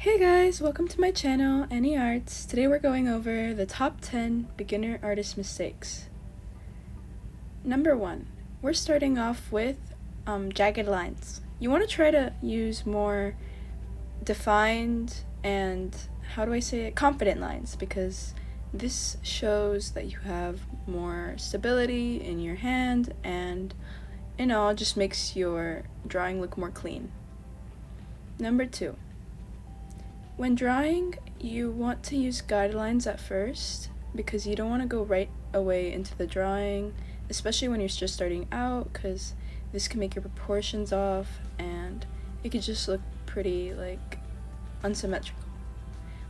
Hey guys, welcome to my channel, Any Arts. Today we're going over the top 10 beginner artist mistakes. Number 1, we're starting off with jagged lines. You want to try to use more defined and, confident lines, because this shows that you have more stability in your hand and in all just makes your drawing look more clean. Number 2, when drawing, you want to use guidelines at first because you don't want to go right away into the drawing, especially when you're just starting out, because this can make your proportions off and it could just look pretty unsymmetrical.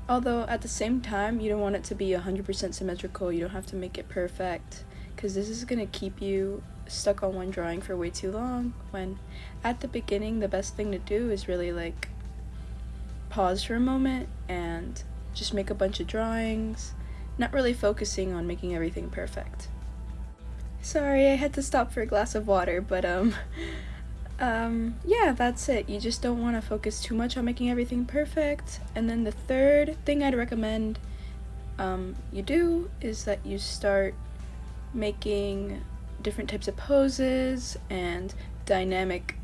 Although at the same time, you don't want it to be 100% symmetrical. You don't have to make it perfect, because this is going to keep you stuck on one drawing for way too long, when at the beginning the best thing to do is really pause for a moment and just make a bunch of drawings, not really focusing on making everything perfect. Sorry, I had to stop for a glass of water, but yeah, that's it. You just don't want to focus too much on making everything perfect. And then the third thing I'd recommend you do is that you start making different types of poses and dynamic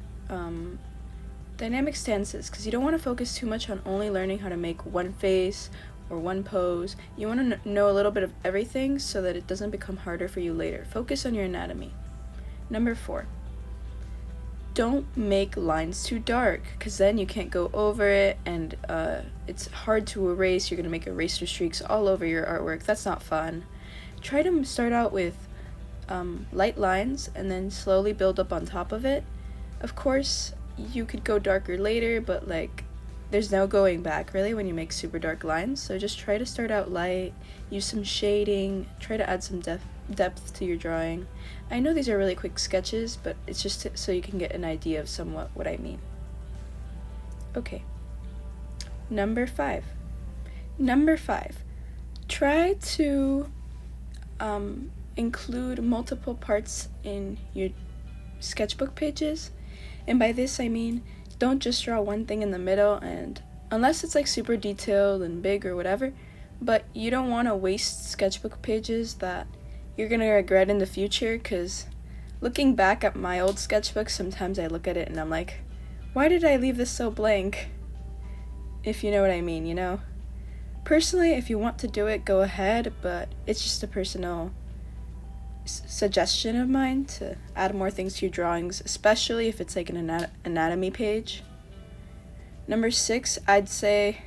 stances, because you don't want to focus too much on only learning how to make one face or one pose. You want to know a little bit of everything so that it doesn't become harder for you later. Focus on your anatomy. Number 4, don't make lines too dark, because then you can't go over it and it's hard to erase. You're going to make eraser streaks all over your artwork. That's not fun. Try to start out with light lines and then slowly build up on top of it. Of course, you could go darker later, but there's no going back really when you make super dark lines. So just try to start out light, use some shading, try to add some depth to your drawing. I know these are really quick sketches, but it's just so you can get an idea of somewhat what I mean. Okay. Number 5, try to include multiple parts in your sketchbook pages. And by this I mean, don't just draw one thing in the middle, and unless it's super detailed and big or whatever, but you don't want to waste sketchbook pages that you're going to regret in the future, because looking back at my old sketchbook, sometimes I look at it and I'm like, why did I leave this so blank? If you know what I mean, you know? Personally, if you want to do it, go ahead, but it's just a personal suggestion of mine to add more things to your drawings, especially if it's an anatomy page. Number 6, I'd say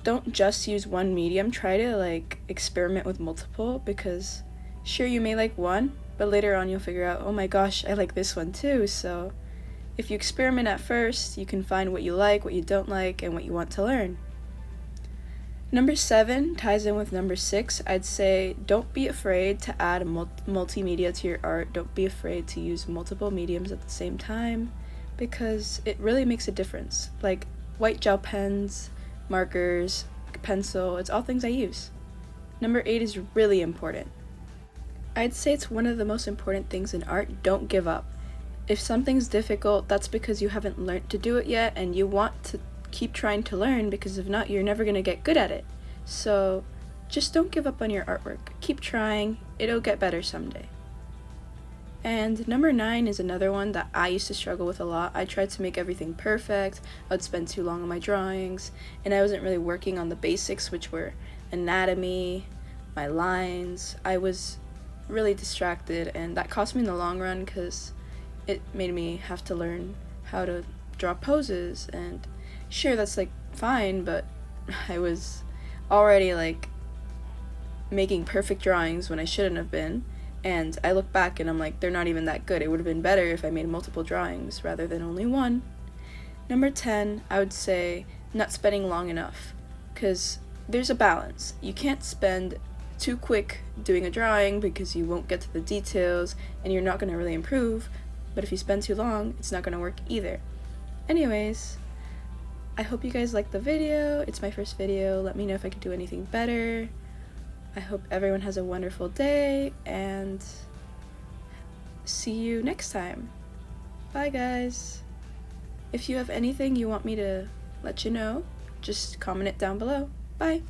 don't just use one medium. Try to experiment with multiple, because sure, you may like one, but later on you'll figure out, oh my gosh, I like this one too. So if you experiment at first, you can find what you like, what you don't like, and what you want to learn. Number 7 ties in with number 6. I'd say don't be afraid to add multimedia to your art. Don't be afraid to use multiple mediums at the same time, because it really makes a difference. Like white gel pens, markers, pencil, it's all things I use. Number 8 is really important. I'd say it's one of the most important things in art. Don't give up. If something's difficult, that's because you haven't learned to do it yet, and you want to keep trying to learn, because if not, you're never going to get good at it. So just don't give up on your artwork. Keep trying. It'll get better someday. And number 9 is another one that I used to struggle with a lot. I tried to make everything perfect. I would spend too long on my drawings, and I wasn't really working on the basics, which were anatomy, my lines. I was really distracted, and that cost me in the long run, because it made me have to learn how to draw poses. And sure, that's fine, but I was already making perfect drawings when I shouldn't have been, and I look back and I'm like, they're not even that good. It would have been better if I made multiple drawings rather than only one. Number 10, I would say not spending long enough, because there's a balance. You can't spend too quick doing a drawing, because you won't get to the details and you're not going to really improve, but if you spend too long, it's not going to work either. Anyways, I hope you guys liked the video. It's my first video. Let me know if I could do anything better. I hope everyone has a wonderful day, and see you next time. Bye guys. If you have anything you want me to let you know, just comment it down below. Bye!